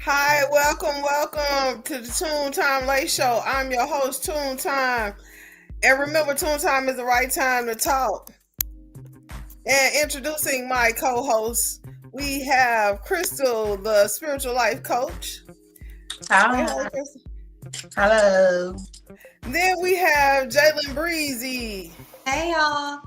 Hi, welcome to the Toon Time Late Show. I'm your host, Toon Time. And remember, Toon Time is the right time to talk. And introducing my co host, we have Crystal, the spiritual life coach. Say hello, Hi. Crystal. Hello. Then we have Jalen Breezy. Hey y'all.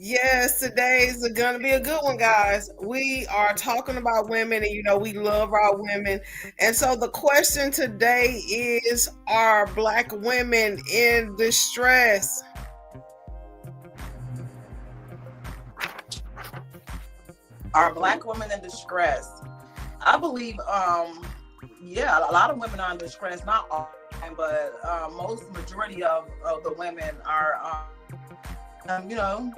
Yes, today's gonna be a good one, guys. We are talking about women, and we love our women. And so the question today is: are Black women in distress? Are Black women in distress? I believe, yeah, a lot of women are in distress. Not all, but most majority of the women are, you know,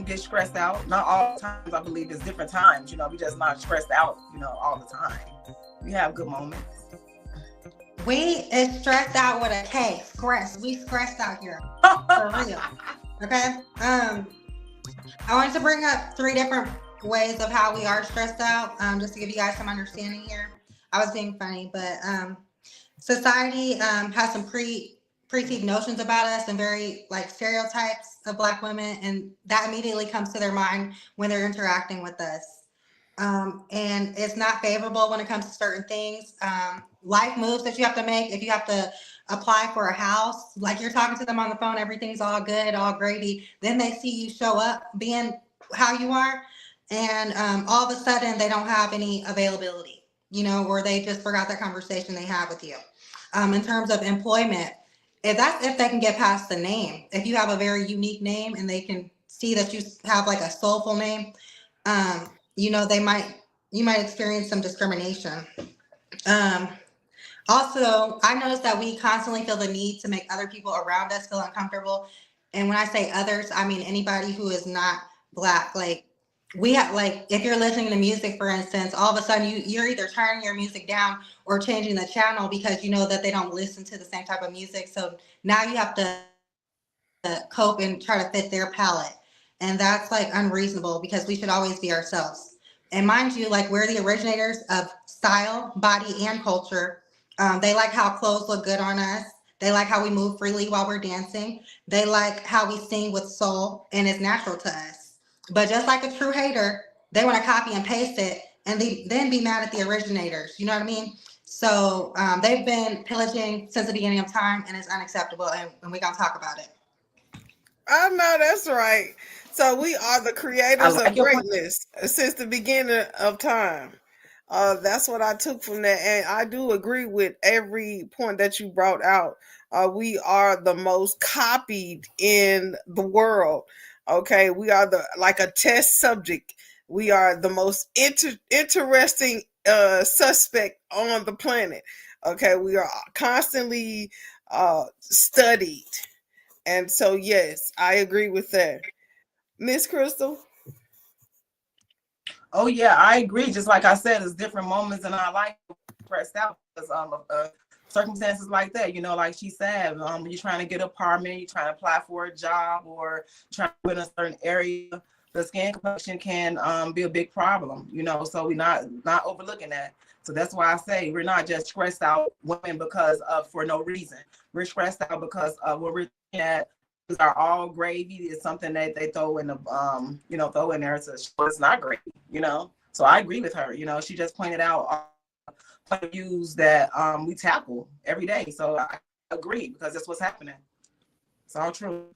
get stressed out. Not all times. I believe it's different times. We just not stressed out. All the time. We have good moments. We is stressed out with a K. Stress. We stressed out here. For real. Okay. I wanted to bring up three different ways of how we are stressed out. Just to give you guys some understanding here. I was being funny, but society has some preconceived notions about us and very like stereotypes of Black women, and that immediately comes to their mind when they're interacting with us. And it's not favorable when it comes to certain things. Life moves that you have to make. If you have to apply for a house, like you're talking to them on the phone, everything's all good, all gravy. Then they see you show up being how you are, and all of a sudden they don't have any availability, or they just forgot that conversation they had with you. In terms of employment, if they can get past the name, if you have a very unique name and they can see that you have like a soulful name, they might you might experience some discrimination. Um, Also, I noticed that we constantly feel the need to make other people around us feel uncomfortable. And when I say others, I mean anybody who is not Black. Like we have, like if you're listening to music, for instance, all of a sudden you're either turning your music down or changing the channel because you know that they don't listen to the same type of music. So now you have to cope and try to fit their palette. And that's like unreasonable because we should always be ourselves. And mind you, like we're the originators of style, body, and culture. They like how clothes look good on us. They like how we move freely while we're dancing. They like how we sing with soul and it's natural to us. But just like a true hater, they want to copy and paste it and then be mad at the originators. You know what I mean? So they've been pillaging since the beginning of time, and it's unacceptable. And we're going to talk about it. I know that's right. So we are the I creators like of your point. greatness since the beginning of time. That's what I took from that, and I do agree with every point that you brought out. We are the most copied in the world. Okay, we are the like a test subject. We are the most interesting suspect on the planet. Okay, we are constantly studied, and so yes, I agree with that, Miss Crystal. Oh yeah, I agree. Just like I said, there's different moments in our life stressed out because circumstances like that. Like she said, you're trying to get an apartment, you're trying to apply for a job, or trying to live in a certain area. The skin complexion can be a big problem. So we're not overlooking that. So that's why I say we're not just stressed out women because of for no reason. We're stressed out because what we're looking at are all gravy. Is something that they throw in the throw in there to show it's not gravy. So I agree with her. She just pointed out point of views that we tackle every day. So I agree because that's what's happening. It's all true.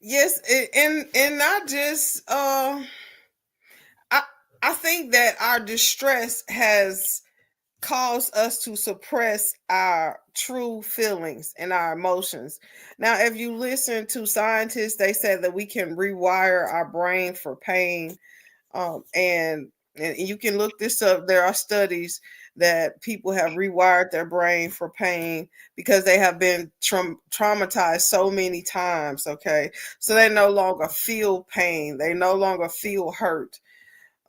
Yes, and not just I I think that our distress has caused us to suppress our true feelings and our emotions. Now, if you listen to scientists, they say that we can rewire our brain for pain, and you can look this up. There are studies that people have rewired their brain for pain because they have been traumatized so many times. Okay, so they no longer feel pain, they no longer feel hurt,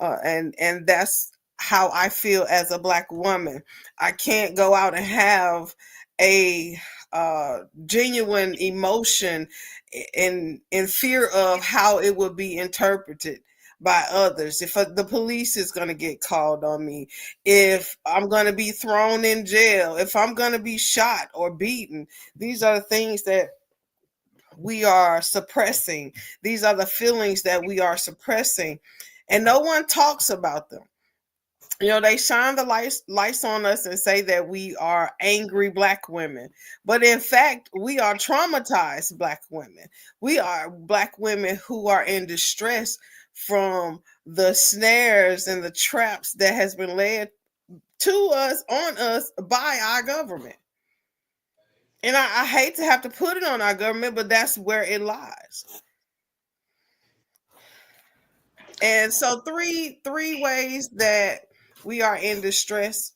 and that's how I feel as a Black woman. I can't go out and have a genuine emotion in fear of how it would be interpreted. by others, if the police is going to get called on me, if I'm going to be thrown in jail, if I'm going to be shot or beaten. These are the things that we are suppressing. These are the feelings that we are suppressing, and no one talks about them. They shine the lights on us and say that we are angry Black women. But in fact, we are traumatized Black women. We are Black women who are in distress from the snares and the traps that has been led to us, on us, by our government. And I hate to have to put it on our government, but that's where it lies. And so three ways that we are in distress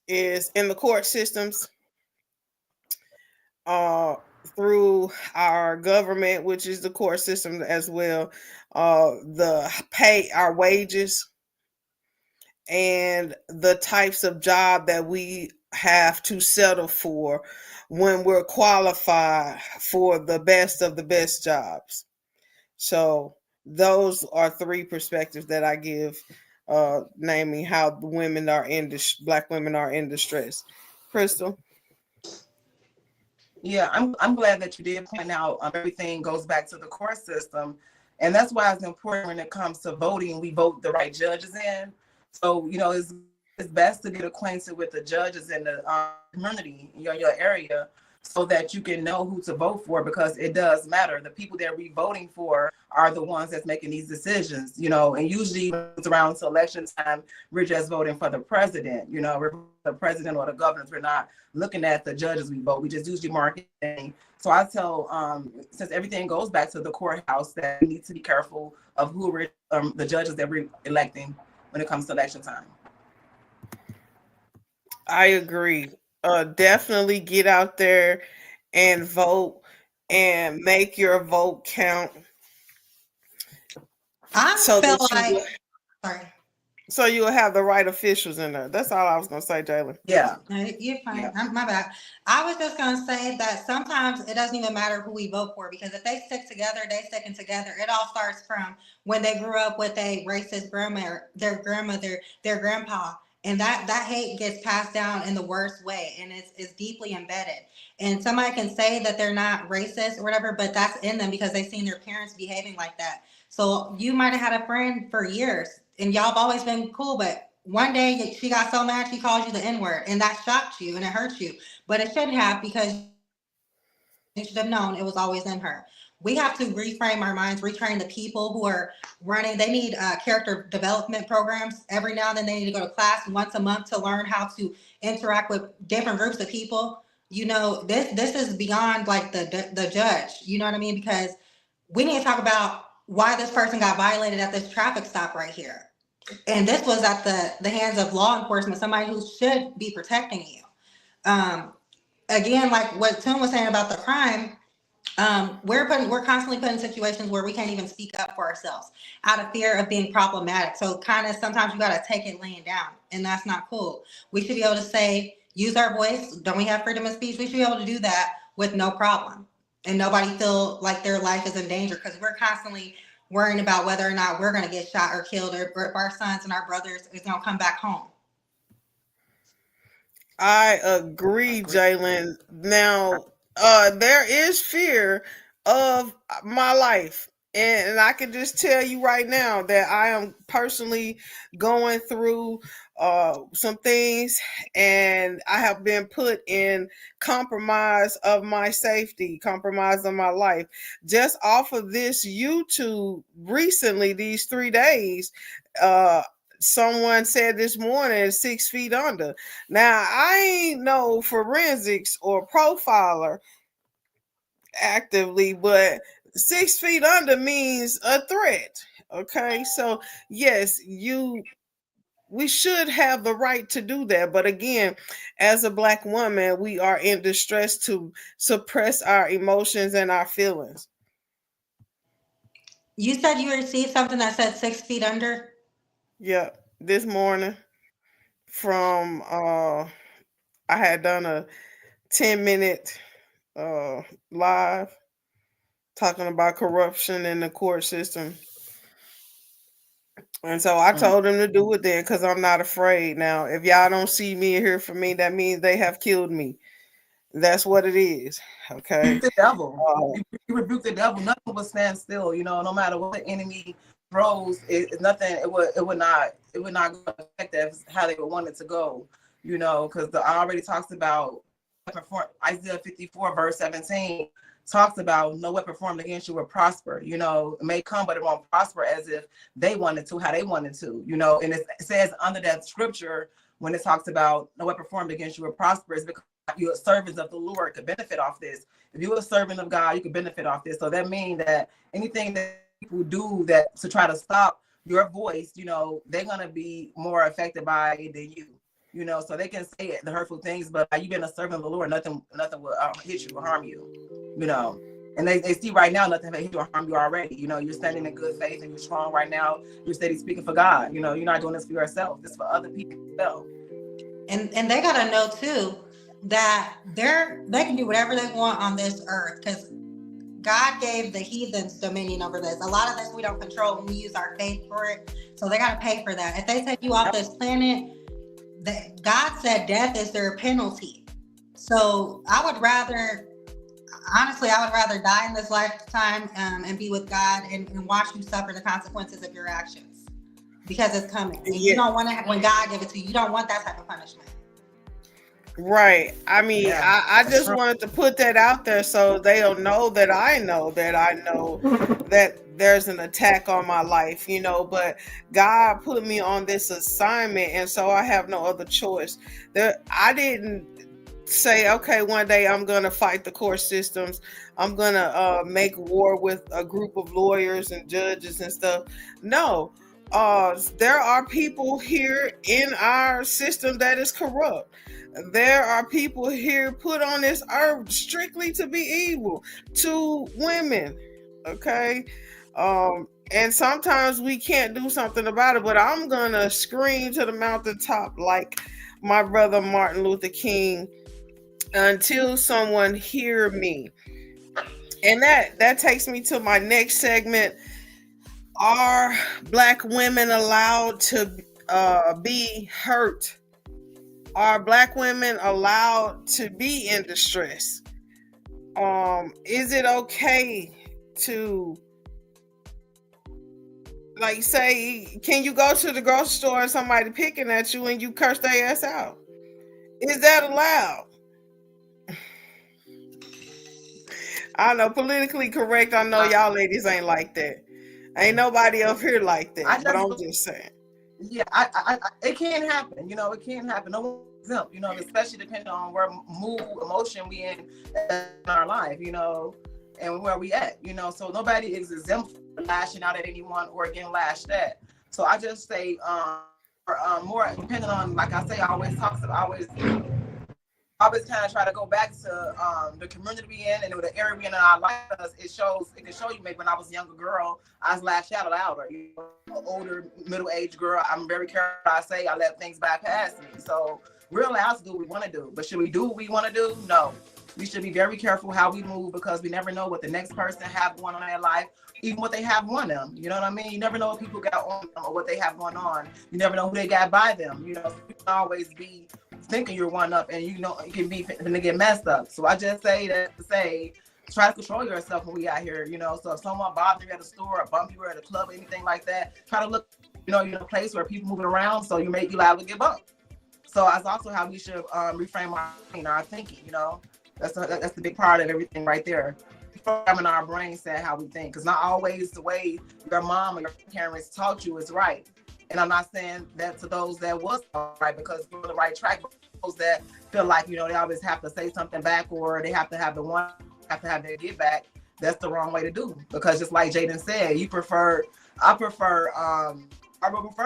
is in the court systems, uh, through our government, which is the court system as well, the pay, our wages, and the types of job that we have to settle for when we're qualified for the best of the best jobs. So those are three perspectives that I give, naming how women are Black women are in distress. Crystal? Yeah, I'm glad that you did point out everything goes back to the court system. And that's why it's important when it comes to voting, we vote the right judges in. So, it's best to get acquainted with the judges in the community, your area, so that you can know who to vote for, because it does matter. The people that we're voting for are the ones that's making these decisions, and usually when it's around to election time, we're just voting for the president, we're the president or the governors. We're not looking at the judges we vote. We just usually marketing. So I tell, since everything goes back to the courthouse, that we need to be careful of who we're, the judges that we're electing when it comes to election time. I agree. Definitely get out there and vote and make your vote count. I so feel that you will, like, sorry. so you will have the right officials in there. That's all I was gonna say, Jalen. Yeah. No, you're fine. Yeah. My bad. I was just gonna say that sometimes it doesn't even matter who we vote for, because if they stick together, they sticking together. It all starts from when they grew up with a racist grandmother, their grandpa, and that hate gets passed down in the worst way, and it's deeply embedded. And somebody can say that they're not racist or whatever, but that's in them because they've seen their parents behaving like that. So you might have had a friend for years, and y'all have always been cool, but one day she got so mad she called you the N-word, and that shocked you and it hurt you. But it shouldn't have, because you should have known it was always in her. We have to reframe our minds, retrain the people who are running. They need character development programs. Every now and then they need to go to class once a month to learn how to interact with different groups of people. This is beyond like the judge. You know what I mean? Because we need to talk about why this person got violated at this traffic stop right here. And this was at the hands of law enforcement, somebody who should be protecting you. Again, like what Tim was saying about the crime, we're constantly put in situations where we can't even speak up for ourselves out of fear of being problematic. So kind of sometimes you got to take it laying down, and that's not cool. We should be able to say, use our voice. Don't we have freedom of speech? We should be able to do that with no problem, and nobody feel like their life is in danger, because we're constantly worrying about whether or not we're going to get shot or killed, or if our sons and our brothers is going to come back home. I agree, Jalen. Now, there is fear of my life. And I can just tell you right now that I am personally going through some things, and I have been put in compromise of my safety, compromise of my life. Just off of this YouTube recently, these 3 days, someone said this morning 6 feet under. Now, I ain't no forensics or profiler actively, but 6 feet under means a threat. Okay, so yes, we should have the right to do that. But again, as a Black woman, we are in distress to suppress our emotions and our feelings. You said you received something that said 6 feet under? Yeah, this morning from I had done a 10-minute live talking about corruption in the court system. And so I told them to do it then because I'm not afraid. Now, if y'all don't see me or hear from me, that means they have killed me. That's what it is. Okay. The devil. You rebuke the devil. Nothing will stand still. No matter what the enemy throws, it's nothing. It would not go effective how they would want it to go. Because I already talks about Isaiah 54 verse 17 talks about no weapon formed against you will prosper. It may come, but it won't prosper as if they wanted to, how they wanted to. And it says under that scripture when it talks about no weapon formed against you will prosper, is because you're a servant of the Lord could benefit off this. If you're a servant of God, you could benefit off this. So that means that anything that people do that to try to stop your voice, they're gonna be more affected by it than you. So they can say the hurtful things, but by you being a servant of the Lord, nothing will hit you or harm you. And they see right now nothing will hit you or harm you already. You're standing in good faith and you're strong right now. You're steady speaking for God. You're not doing this for yourself. This is for other people as well. And they gotta know too that they can do whatever they want on this earth because God gave the heathens dominion over this. A lot of this we don't control when we use our faith for it. So they gotta pay for that. If they take you off this planet, God said death is their penalty. So I would rather die in this lifetime and be with God and watch you suffer the consequences of your actions because it's coming. And you don't want to, when God gives it to you, you don't want that type of punishment. Right. I mean, I just wanted to put that out there so they'll know that I know that there's an attack on my life, but God put me on this assignment, and so I have no other choice. I didn't say, okay, one day I'm going to fight the court systems. I'm going to make war with a group of lawyers and judges and stuff. No, there are people here in our system that is corrupt. There are people here put on this earth strictly to be evil to women. Okay. And sometimes we can't do something about it, but I'm going to scream to the mountaintop like my brother Martin Luther King until someone hear me. And that takes me to my next segment. Are Black women allowed to be hurt? Are Black women allowed to be in distress? Is it okay to, like, say, can you go to the grocery store and somebody picking at you and you curse their ass out? Is that allowed? I know, politically correct. I know y'all ladies ain't like that. Ain't nobody up here like that. But I'm just saying. Yeah, it can happen. It can happen. No one's exempt. Especially depending on where mood, emotion we in our life. And where we at. So nobody is exempt from lashing out at anyone or getting lashed at. So I just say, more depending on, like I say, I always kind of try to go back to the community we in and the area we in our life, because it can show you maybe when I was a younger girl, I was lashed out louder. Older, middle-aged girl, I'm very careful what I say. I let things bypass me. So we're allowed to do what we want to do. But should we do what we want to do? No. We should be very careful how we move because we never know what the next person have going on in their life, even what they have on them. You know what I mean? You never know what people got on them or what they have going on. You never know who they got by them. You can always be thinking you're one up and you can be going to get messed up. So I just say that to say, try to control yourself when we out here, So if someone bothers you at a store or bump you at a club or anything like that, try to look, you're in a place where people moving around, so you may be liable to get bumped. So that's also how we should reframe our thinking, That's the big part of everything right there. Programming our brain set how we think, because not always the way your mom or your parents taught you is right. And I'm not saying that to those that was right, because we're on the right track. Those that feel like they always have to say something back, or they have to have their get back. That's the wrong way to do. Because just like Jaden said, I would prefer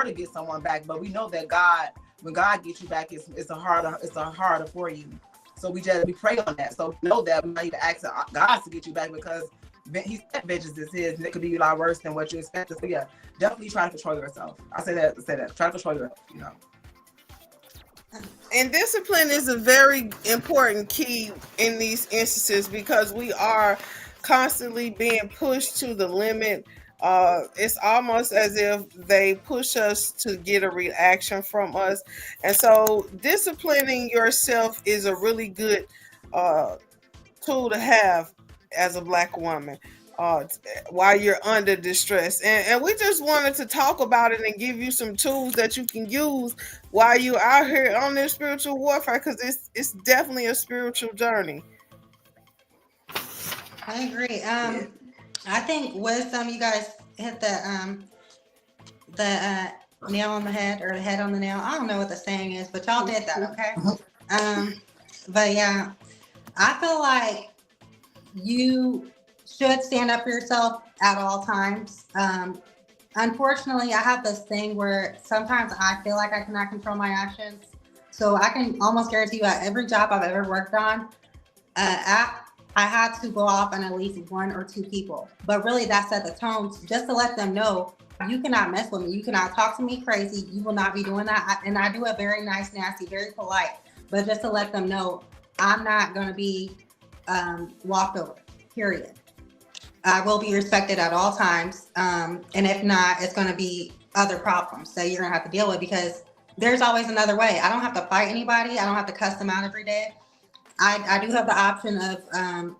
to get someone back, but we know that when God gets you back, it's a harder for you. So we pray on that. So we know that we need to ask God to get you back, because He said vengeance is His, and it could be a lot worse than what you expected. So yeah, definitely try to control yourself. I say that. Try to control yourself. And discipline is a very important key in these instances, because we are constantly being pushed to the limit It's almost as if they push us to get a reaction from us. And so disciplining yourself is a really good uh, tool to have as a Black woman while you're under distress. And we just wanted to talk about it and give you some tools that you can use while you're out here on this spiritual warfare, because it's definitely a spiritual journey. I agree. I think wisdom. You guys hit the nail on the head, or the head on the nail. I don't know what the saying is, but y'all did that, okay? But yeah, I feel like you should stand up for yourself at all times. Unfortunately, I have this thing where sometimes I feel like I cannot control my actions. So I can almost guarantee you at every job I've ever worked on, I had to go off on at least one or two people. But really, that set the tone just to let them know, you cannot mess with me. You cannot talk to me crazy. You will not be doing that. And I do it very nice, nasty, very polite. But just to let them know, I'm not going to be walked over, period. I will be respected at all times. And if not, it's going to be other problems that you're going to have to deal with, because there's always another way. I don't have to fight anybody. I don't have to cuss them out every day. I do have the option of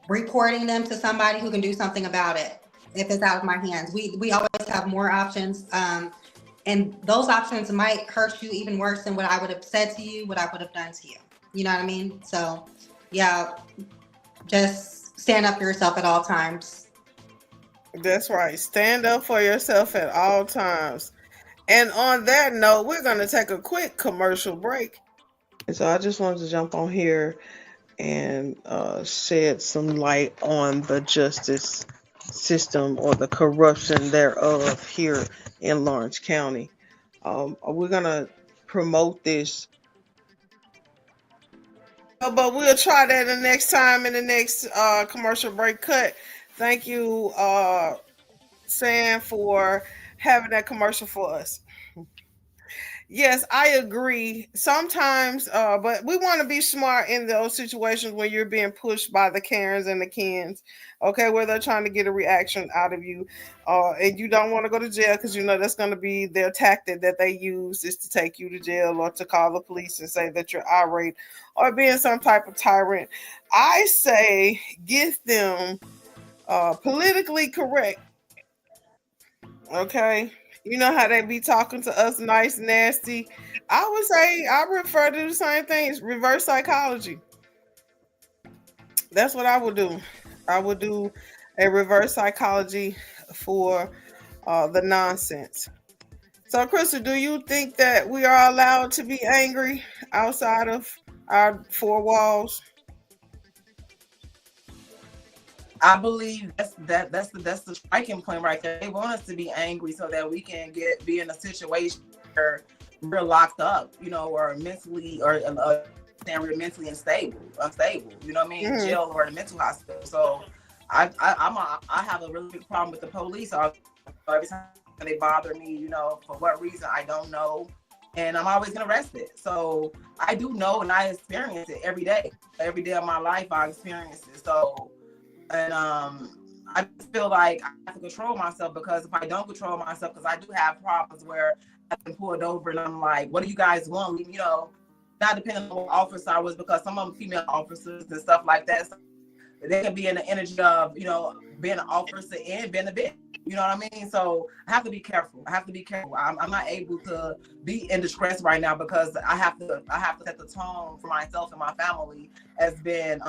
reporting them to somebody who can do something about it if it's out of my hands. We always have more options. And those options might hurt you even worse than what I would have said to you, what I would have done to you. You know what I mean? So, yeah, just stand up for yourself at all times. That's right. Stand up for yourself at all times. And on that note, we're going to take a quick commercial break. And so I just wanted to jump on here and shed some light on the justice system, or the corruption thereof, here in Lawrence County. We're going to promote this, but we'll try that the next time in the next commercial break cut. Thank you, Sam, for having that commercial for us. Yes, I agree. Sometimes, but we want to be smart in those situations where you're being pushed by the Karens and the Kens, okay, where they're trying to get a reaction out of you, and you don't want to go to jail, because you know that's going to be their tactic that they use, is to take you to jail or to call the police and say that you're irate or being some type of tyrant. I say get them politically correct, okay? You know how they be talking to us nice, nasty. I would say I refer to the same things, reverse psychology. That's what I would do. I would do a reverse psychology for the nonsense. So, Krista, do you think that we are allowed to be angry outside of our four walls? I believe that's the striking point right there. They want us to be angry so that we can be in a situation where we're locked up, or mentally, or we're mentally unstable. You know what I mean? Mhm. Jail or the mental hospital. So I have a really big problem with the police. Every time they bother me, for what reason I don't know, and I'm always getting arrested. So I do know, and I experience it every day. Every day of my life, I experience it. So. And I feel like I have to control myself, because if I don't control myself, because I do have problems where I've been pulled over and I'm like, what do you guys want? Not depending on what officer I was, because some of them female officers and stuff like that. So they can be in the energy of, being an officer and being a bitch. You know what I mean? So I have to be careful. I'm not able to be in distress right now, because I have to set the tone for myself and my family as being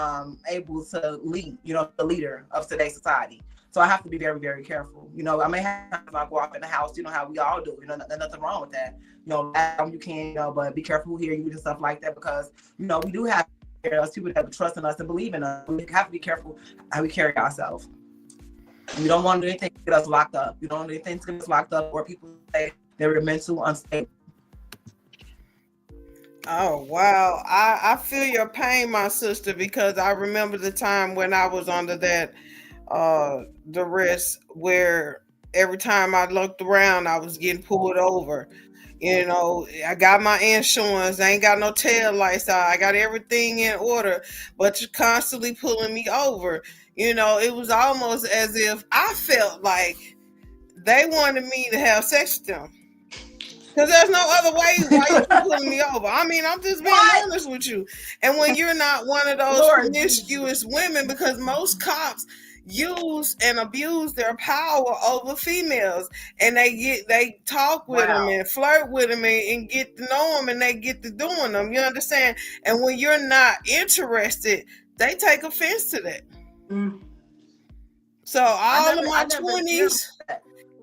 able to lead, the leader of today's society. So I have to be very, very careful. I may have times I go off in the house, how we all do. There's nothing wrong with that. You can, but be careful who hear you and stuff like that, because, we do have people that trust in us and believe in us. We have to be careful how we carry ourselves. We don't want anything to get us locked up. We don't want anything to get us locked up, or people say they're mental unstable. Oh, wow. I feel your pain, my sister, because I remember the time when I was under that duress, where every time I looked around, I was getting pulled over. I got my insurance. I ain't got no tail lights out. I got everything in order, but you're constantly pulling me over. You know, it was almost as if I felt like they wanted me to have sex with them. Because there's no other way why you keep pulling me over. I mean, I'm just being honest with you. And when you're not one of those promiscuous women, because most cops use and abuse their power over females, and they talk with them and flirt with them and get to know them, and they get to doing them. You understand? And when you're not interested, they take offense to that. So all of my 20s,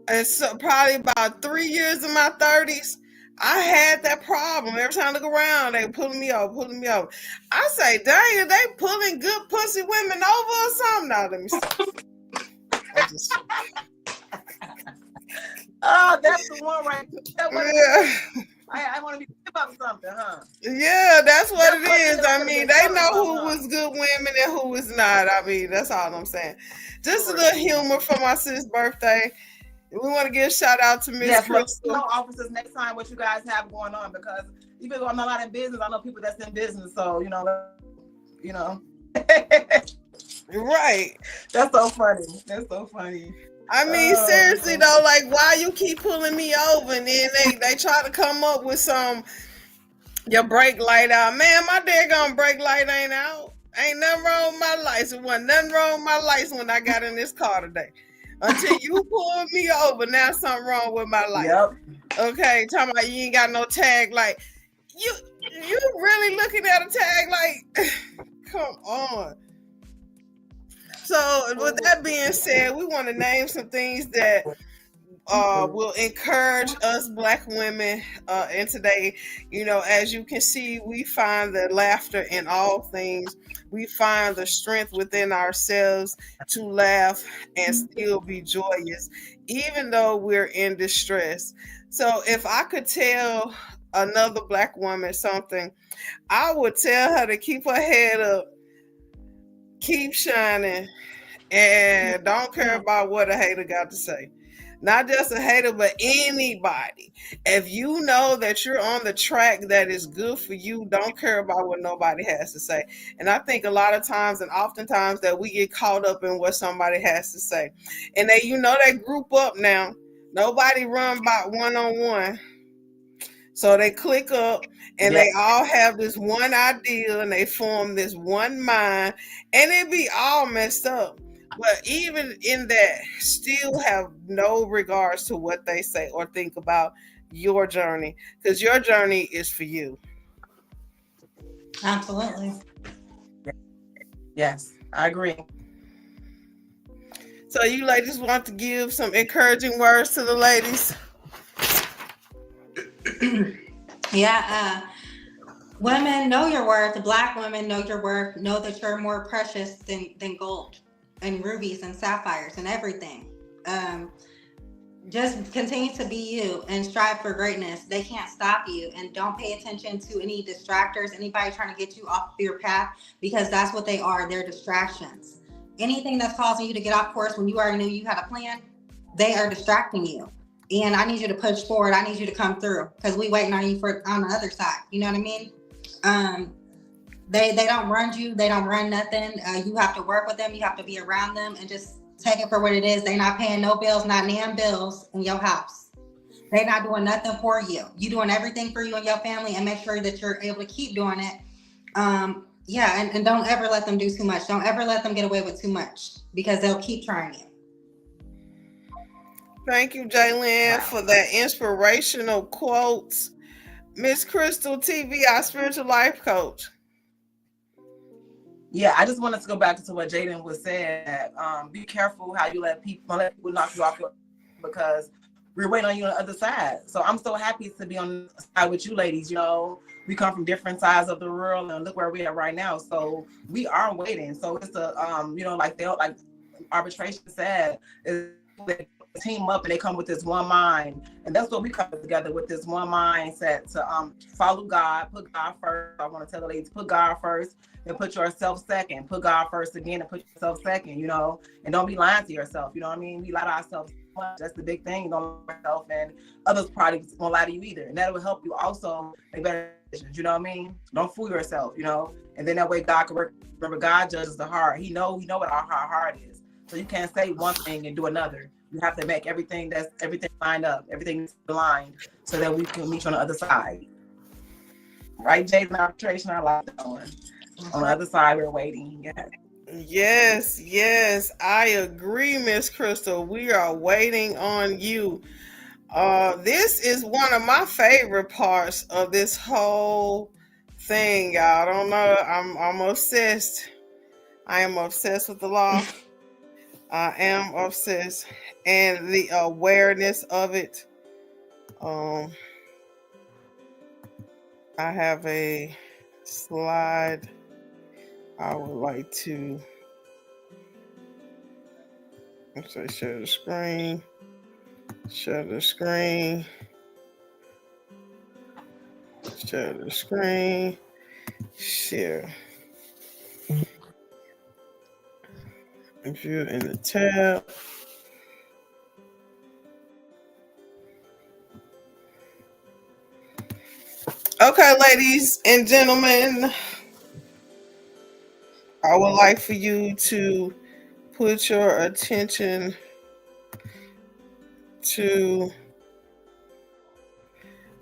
and so probably about 3 years of my 30s, I had that problem. Every time I look around, they pulling me over. I say, dang, are they pulling good pussy women over or something? Now, let me see. Oh, that's the one right there. Yeah. I want to be about something, huh? Yeah, that's what it is. I mean, they know who was good women and who was not. I mean, that's all I'm saying. Just a little humor for my sis' birthday. We want to give a shout out to Miss Crystal. Officers, next time what you guys have going on, because even though I'm not in business, I know people that's in business, so you know. Right. That's so funny. I mean, seriously though, like, why you keep pulling me over, and then they try to come up with some, your brake light out. Man, my daggone brake light ain't out. Ain't nothing wrong with my lights. There wasn't nothing wrong with my lights when I got in this car today. Until you pulled me over, now something wrong with my life. Yep. Okay, talking about you ain't got no tag. Like, you really looking at a tag? Like, come on. So with that being said, we want to name some things that will encourage us Black women in today. You know, as you can see, we find the laughter in all things. We find the strength within ourselves to laugh and still be joyous, even though we're in distress. So if I could tell another Black woman something, I would tell her to keep her head up, keep shining, and don't care about what a hater got to say. Not just a hater, but anybody. If you know that you're on the track that is good for you, don't care about what nobody has to say. And I think a lot of times and oftentimes that we get caught up in what somebody has to say. And they, they group up now. Nobody run by one-on-one. So they click up and they all have this one idea and they form this one mind, and it be all messed up. But even in that, still have no regards to what they say or think about your journey, because your journey is for you. Absolutely. Yes, I agree. So you ladies want to give some encouraging words to the ladies? Yeah. Women, know your worth. Black women, know your worth. Know that you're more precious than gold and rubies and sapphires and everything. Just continue to be you and strive for greatness. They can't stop you, and don't pay attention to any distractors, anybody trying to get you off your path, because that's what they are. They're distractions. Anything that's causing you to get off course when you already knew you had a plan, they are distracting you. And I need you to push forward. I need you to come through, because we waiting on you on the other side. You know what I mean? They don't run you. They don't run nothing. You have to work with them. You have to be around them and just take it for what it is. They not paying no bills, not damn bills in your house. They not doing nothing for you. You doing everything for you and your family, and make sure that you're able to keep doing it. And don't ever let them do too much. Don't ever let them get away with too much, because they'll keep trying you. Thank you, Jaylynn, for that inspirational quotes. Miss Crystal TV, our spiritual life coach. Yeah, I just wanted to go back to what Jaden was saying. Be careful how you let people knock you off your, because we're waiting on you on the other side. So I'm so happy to be on the side with you ladies. You know, we come from different sides of the world, and look where we're at right now. So we are waiting. So it's a like arbitration said, is they team up and they come with this one mind, and that's what we come together with, this one mindset to follow God, put God first. I want to tell the ladies, put God first and put yourself second. Put God first again and put yourself second, and don't be lying to yourself. You know what I mean? We lie to ourselves much. That's the big thing. Don't lie to yourself, and others probably won't lie to you either. And that will help you also make better decisions. You know what I mean? Don't fool yourself. You know, and then that way God can work. Remember, God judges the heart. He know what our heart is. So you can't say one thing and do another. You have to make everything lined up, everything aligned, so that we can meet you on the other side. Right, Jason? Arbitration. I like that one. On the other side, we're waiting. Yes, I agree, Miss Crystal. We are waiting on you. This is one of my favorite parts of this whole thing, y'all. I don't know. I'm obsessed. I am obsessed with the law. I am obsessed, and the awareness of it. I have a slide I would like to share the screen. Share the screen. Share the screen. Share. If you're in the tab. Okay, ladies and gentlemen, I would like for you to put your attention to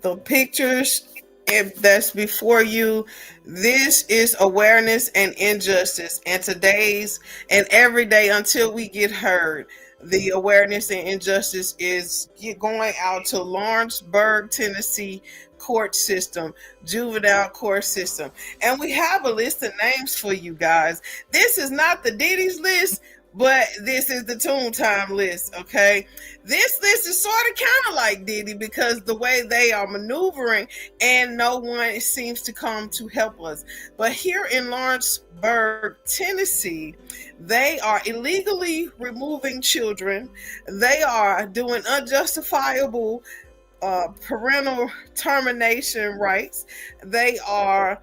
the pictures if that's before you. This is awareness and injustice, and today's and every day until we get heard. The awareness and injustice is going out to Lawrenceburg, Tennessee court system, juvenile court system. And we have a list of names for you guys. This is not the Diddy's list, but this is the Toon Time list, okay? This list is sort of kind of like Diddy because the way they are maneuvering and no one seems to come to help us. But here in Lawrenceburg, Tennessee, they are illegally removing children. They are doing unjustifiable parental termination rights. They are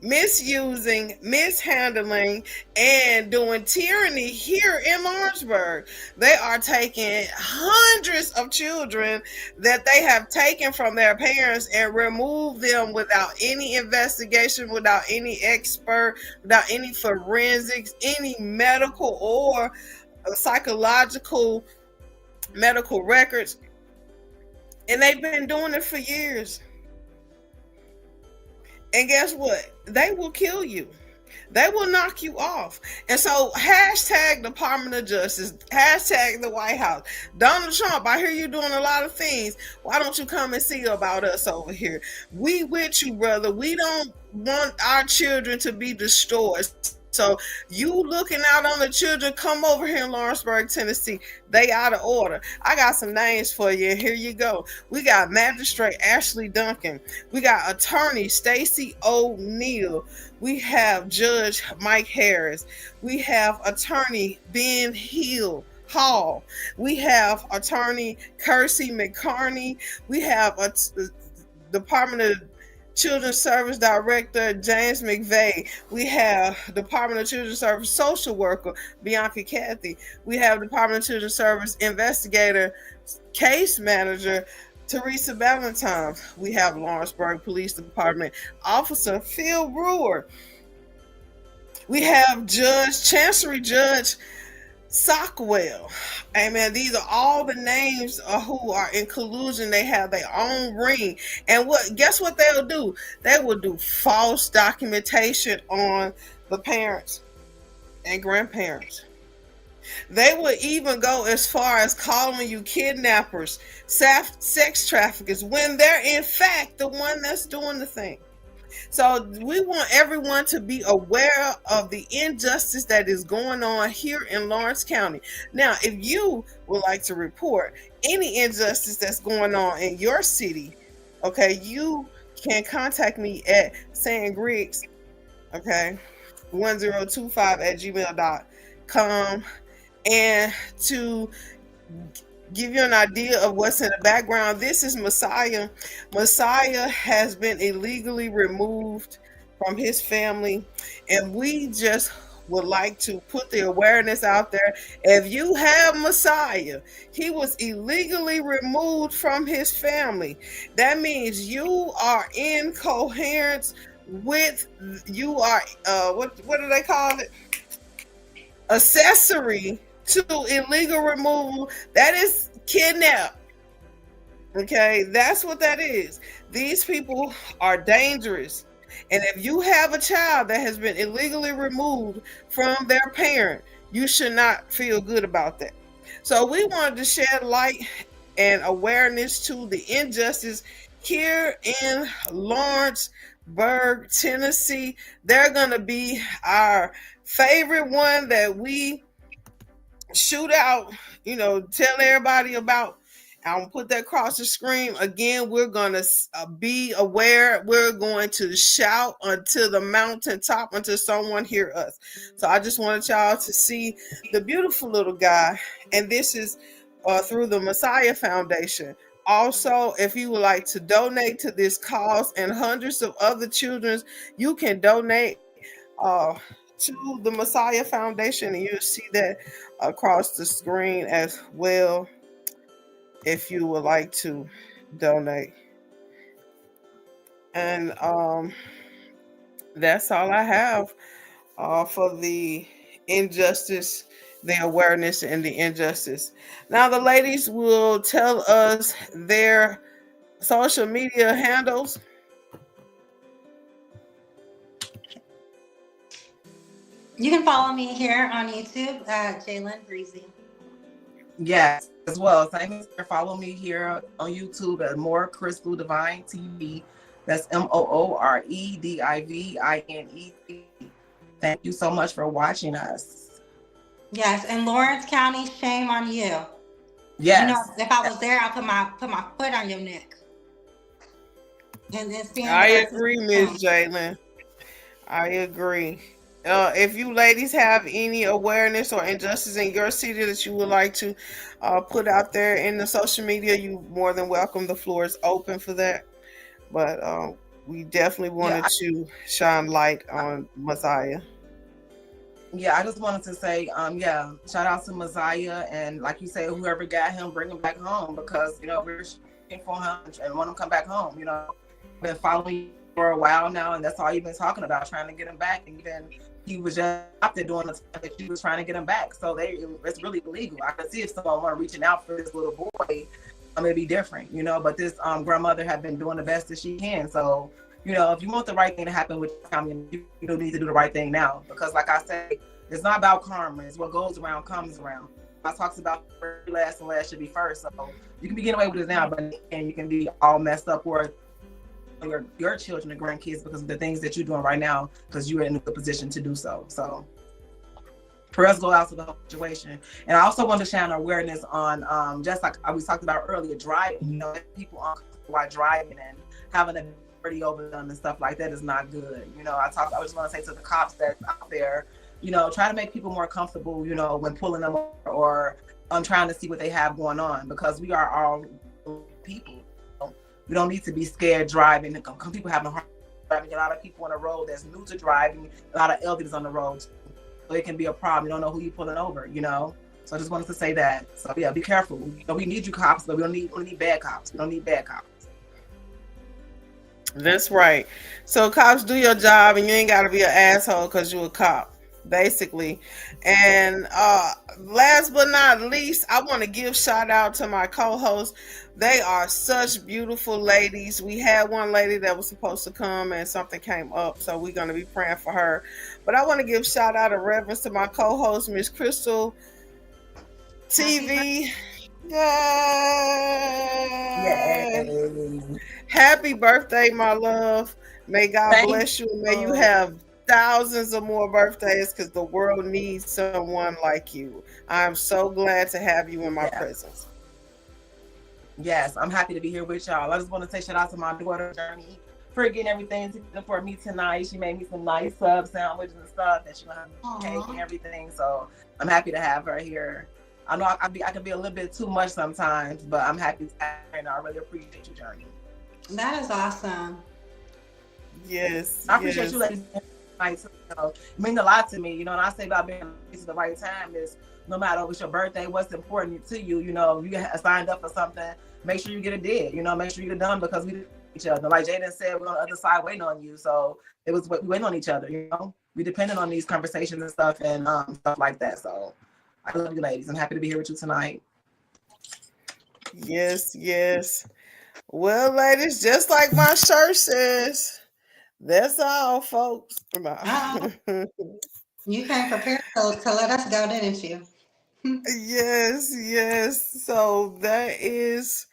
misusing, mishandling, and doing tyranny here in Lawrenceburg. They are taking hundreds of children that they have taken from their parents and removed them without any investigation, without any expert, without any forensics, any medical or psychological medical records. And they've been doing it for years. And guess what? They will kill you. They will knock you off. And so hashtag Department of Justice, hashtag the White House. Donald Trump, I hear you doing a lot of things. Why don't you come and see about us over here? We with you, brother. We don't want our children to be destroyed. So you looking out on the children, come over here in Lawrenceburg, Tennessee. They out of order. I got some names for you. Here you go. We got Magistrate Ashley Duncan. We got Attorney Stacey O'Neill. We have Judge Mike Harris. We have Attorney Ben Hall. We have Attorney Kersey McCarney. We have a Department of Children's Service Director James McVeigh. We have Department of Children's Service Social Worker Bianca Cathy. We have Department of Children's Service Investigator Case Manager Teresa Valentine. We have Lawrenceburg Police Department Officer Phil Brewer. We have Chancery Judge Sockwell. Amen. These are all the names who are in collusion. They have their own ring. And guess what they'll do? They will do false documentation on the parents and grandparents. They will even go as far as calling you kidnappers, sex traffickers, when they're in fact the one that's doing the thing. So we want everyone to be aware of the injustice that is going on here in Lawrence County. Now, if you would like to report any injustice that's going on in your city, okay, you can contact me at sandgriggs, okay, 1025@gmail.com, and to give you an idea of what's in the background, this is Messiah. Messiah has been illegally removed from his family, and we just would like to put the awareness out there. If you have Messiah, he was illegally removed from his family. That means you are in coherence with, you are what do they call it? Accessory to illegal removal. That is kidnap. Okay, that's what that is. These people are dangerous. And if you have a child that has been illegally removed from their parent, you should not feel good about that. So we wanted to shed light and awareness to the injustice here in Lawrenceburg, Tennessee. They're going to be our favorite one that we shoot out, tell everybody about. I'm gonna put that across the screen again. We're gonna be aware. We're going to shout until the mountaintop until someone hear us. So I just wanted y'all to see the beautiful little guy, and this is through the Messiah Foundation. Also, if you would like to donate to this cause and hundreds of other children's, you can donate to the Messiah Foundation, and you'll see that across the screen as well if you would like to donate. And that's all I have for the injustice, the awareness, and the injustice. Now the ladies will tell us their social media handles. You can follow me here on YouTube, Jalen Breezy. Yes, as well. Same as follow me here on YouTube at More Crystal Divine TV. That's MOOREDIVINE. Thank you so much for watching us. Yes, in Lawrence County, shame on you. Yes. If I was there, I'd put my foot on your neck. And I agree, Miss Jalen. I agree. If you ladies have any awareness or injustice in your city that you would like to put out there in the social media, you're more than welcome. The floor is open for that. But we definitely wanted to shine light on Messiah. Yeah, I just wanted to say, shout out to Messiah, and like you say, whoever got him, bring him back home, because we're looking for him and want him to come back home. Been following you for a while now, and that's all you've been talking about, trying to get him back. And then he was just out there doing the time that you was trying to get him back. So it's really illegal. I can see if someone were reaching out for this little boy, it'd be different, But this grandmother had been doing the best that she can. So, if you want the right thing to happen with your family, you need to do the right thing now. Because like I say, it's not about karma. It's what goes around comes around. I talks about last and last should be first. So you can be getting away with it now, but you can be all messed up or your children and grandkids because of the things that you're doing right now, because you're in a good position to do so. So prayers go out to the whole situation. And I also want to share an awareness on just like we talked about earlier, driving. People uncomfortable while driving and having a dirty over them and stuff like that is not good. I just want to say to the cops that's out there, try to make people more comfortable, when pulling them over, or trying to see what they have going on, because we are all people. We don't need to be scared driving. People having a hard time driving. A lot of people on the road that's new to driving. A lot of elders on the road. So it can be a problem. You don't know who you're pulling over, So I just wanted to say that. So yeah, be careful. We need you cops, but we don't need bad cops. We don't need bad cops. That's right. So cops, do your job, and you ain't got to be an asshole because you're a cop, basically. And last but not least, I want to give shout out to my co-hosts. They are such beautiful ladies. We had one lady that was supposed to come and something came up, so we're going to be praying for her. But I want to give shout out and reverence to my co-host, Miss Crystal TV. Yay! Happy birthday, my love. May God bless you, and may you have thousands of more birthdays, because the world needs someone like you. I'm so glad to have you in my presence. Yes, I'm happy to be here with y'all. I just want to say shout out to my daughter, Journey, for getting everything together for me tonight. She made me some nice sub sandwiches and stuff, and she gonna have cake and everything. So I'm happy to have her here. I know I can be a little bit too much sometimes, but I'm happy to have her, and I really appreciate you, Journey. That is awesome. Yes. I appreciate you ladies tonight. know, it means a lot to me. You know, and I say about being at the right time is no matter if it's your birthday, what's important to you. You know, you get signed up for something, make sure you get it did. You know, make sure you get it done because we each other. Like Jaden said, we're on the other side waiting on you. So it was we waiting on each other. You know, we depended on these conversations and stuff stuff like that. So I love you, ladies. I'm happy to be here with you tonight. Yes, yes. Well, ladies, just like my shirt says, that's all, folks. You came prepared to let us go, didn't you? Yes, yes. So that is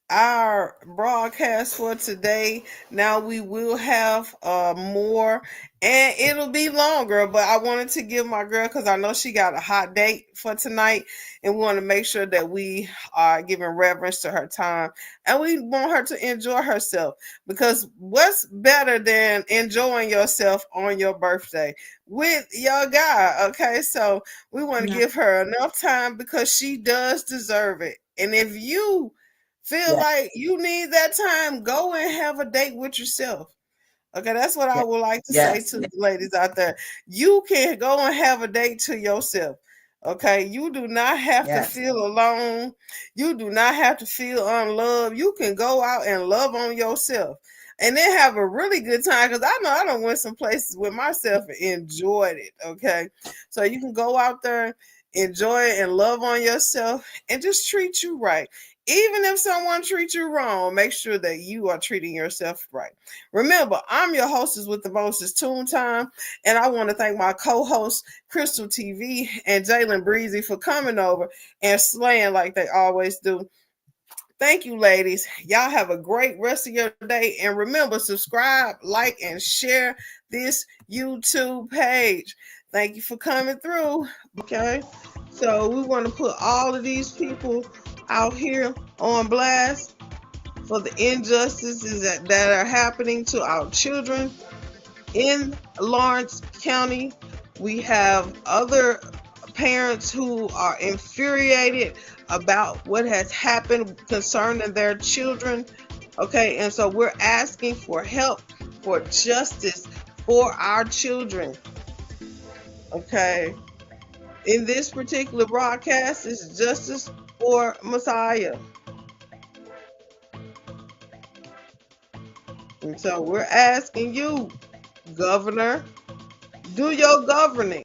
our broadcast for today. Now we will have more, and it'll be longer, but I wanted to give my girl, because I know she got a hot date for tonight, and we want to make sure that we are giving reverence to her time, and we want her to enjoy herself, because what's better than enjoying yourself on your birthday with your guy? Okay, so we want to No. give her enough time because she does deserve it. And if you feel Yeah. like you need that time, go and have a date with yourself. Okay, that's what I Yeah. would like to say Yes. to the ladies out there. You can go and have a date to yourself. Okay, you do not have to Yes. feel alone. You do not have to feel unloved. You can go out and love on yourself and then have a really good time. Because I know I done went some places with myself and enjoyed it. Okay, so you can go out there, enjoy it, and love on yourself, and just treat you right. Even if someone treats you wrong, make sure that you are treating yourself right. Remember, I'm your hostess with the mostest Tune Time, and I want to thank my co-hosts Crystal TV and Jalen Breezy for coming over and slaying like they always do. Thank you, ladies. Y'all have a great rest of your day, and remember, subscribe, like, and share this YouTube page. Thank you for coming through. Okay, so we want to put all of these people out here on blast for the injustices that are happening to our children in Lawrence County. We have other parents who are infuriated about what has happened concerning their children. Okay, and so we're asking for help, for justice for our children. Okay, in this particular broadcast is justice for Messiah. And so we're asking you, Governor, do your governing.